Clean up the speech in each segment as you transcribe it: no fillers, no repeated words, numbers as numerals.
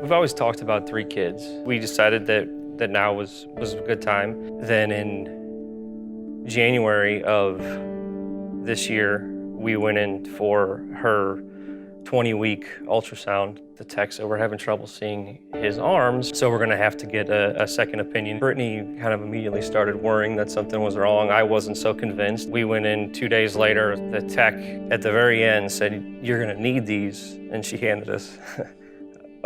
We've always talked about 3 kids. We decided that now was a good time. Then in January of this year, we went in for her 20-week ultrasound. The tech said we're having trouble seeing his arms, so we're gonna have to get a second opinion. Brittany kind of immediately started worrying that something was wrong. I wasn't so convinced. We went in 2 days later. The tech at the very end said, "You're gonna need these," and she handed us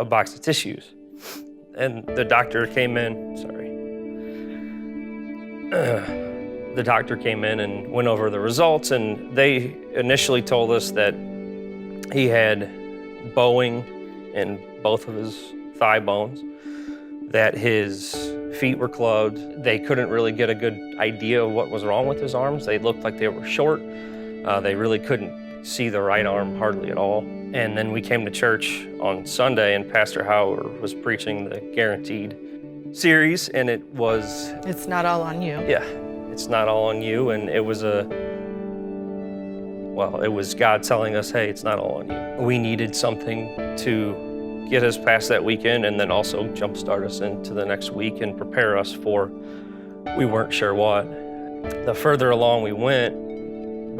a box of tissues. And the doctor came in, the doctor came in and went over the results, and they initially told us that he had bowing in both of his thigh bones, that his feet were clubbed. They couldn't really get a good idea of what was wrong with his arms. They looked like they were short. They really couldn't see the right arm hardly at all. And then we came to church on Sunday, and Pastor Howard was preaching the Guaranteed series, and it was... It's not all on you. Yeah, it's not all on you, and it was it was God telling us, hey, it's not all on you. We needed something to get us past that weekend and then also jumpstart us into the next week and prepare us for, we weren't sure what. The further along we went,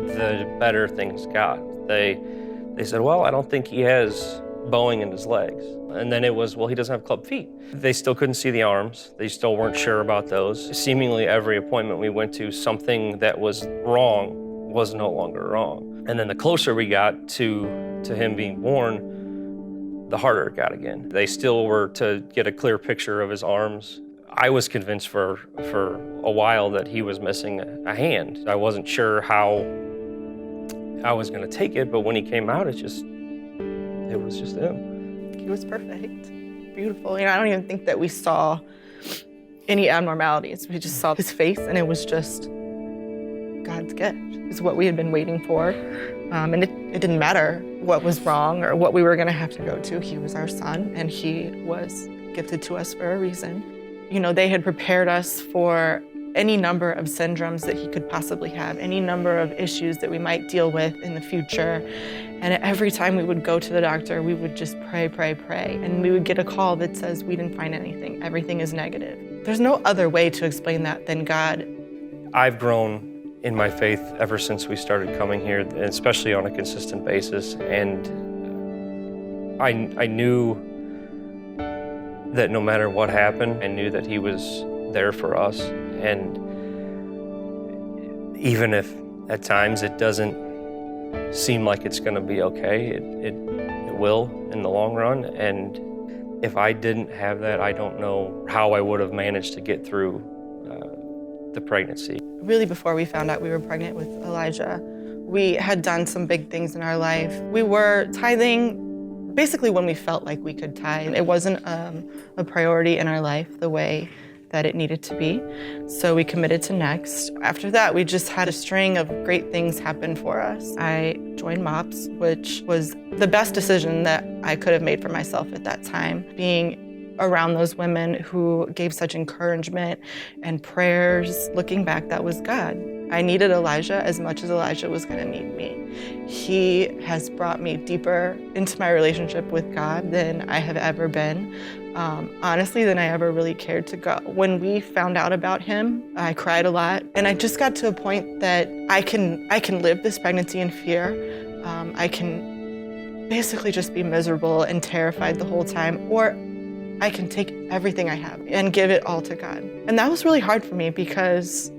the better things got. They said, well, I don't think he has bowing in his legs. And then it was, well, he doesn't have club feet. They still couldn't see the arms. They still weren't sure about those. Seemingly every appointment we went to, something that was wrong was no longer wrong. And then the closer we got to him being born, the harder it got again. They still were to get a clear picture of his arms. I was convinced for a while that he was missing a hand. I wasn't sure how I was gonna take it, but when he came out, it was just him. He was perfect, beautiful. I don't even think that we saw any abnormalities. We just saw his face, and it was just God's gift. It's what we had been waiting for. And it didn't matter what was wrong or what we were gonna have to go to. He was our son, and he was gifted to us for a reason. They had prepared us for any number of syndromes that he could possibly have, any number of issues that we might deal with in the future. And every time we would go to the doctor, we would just pray, pray, pray. And we would get a call that says, we didn't find anything. Everything is negative. There's no other way to explain that than God. I've grown in my faith ever since we started coming here, and especially on a consistent basis. And I knew that no matter what happened, I knew that he was there for us. And even if at times it doesn't seem like it's gonna be okay, it will in the long run. And if I didn't have that, I don't know how I would have managed to get through the pregnancy. Really, before we found out we were pregnant with Elijah, we had done some big things in our life. We were tithing basically when we felt like we could tithe. It wasn't a priority in our life the way that it needed to be. So we committed to Next. After that, we just had a string of great things happen for us. I joined MOPS, which was the best decision that I could have made for myself at that time. Being around those women who gave such encouragement and prayers, looking back, that was God. I needed Elijah as much as Elijah was gonna need me. He has brought me deeper into my relationship with God than I have ever been. Honestly, than I ever really cared to go. When we found out about him, I cried a lot, and I just got to a point that I can live this pregnancy in fear. I can basically just be miserable and terrified the whole time, or I can take everything I have and give it all to God. And that was really hard for me because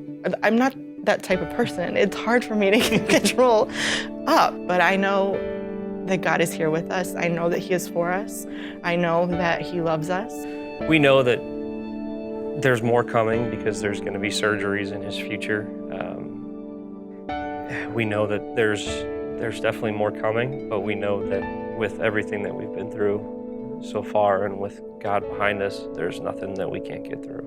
I'm not that type of person. It's hard for me to control up, but I know that God is here with us. I know that he is for us. I know that he loves us. We know that there's more coming because there's gonna be surgeries in his future. We know that there's definitely more coming, but we know that with everything that we've been through so far and with God behind us, there's nothing that we can't get through.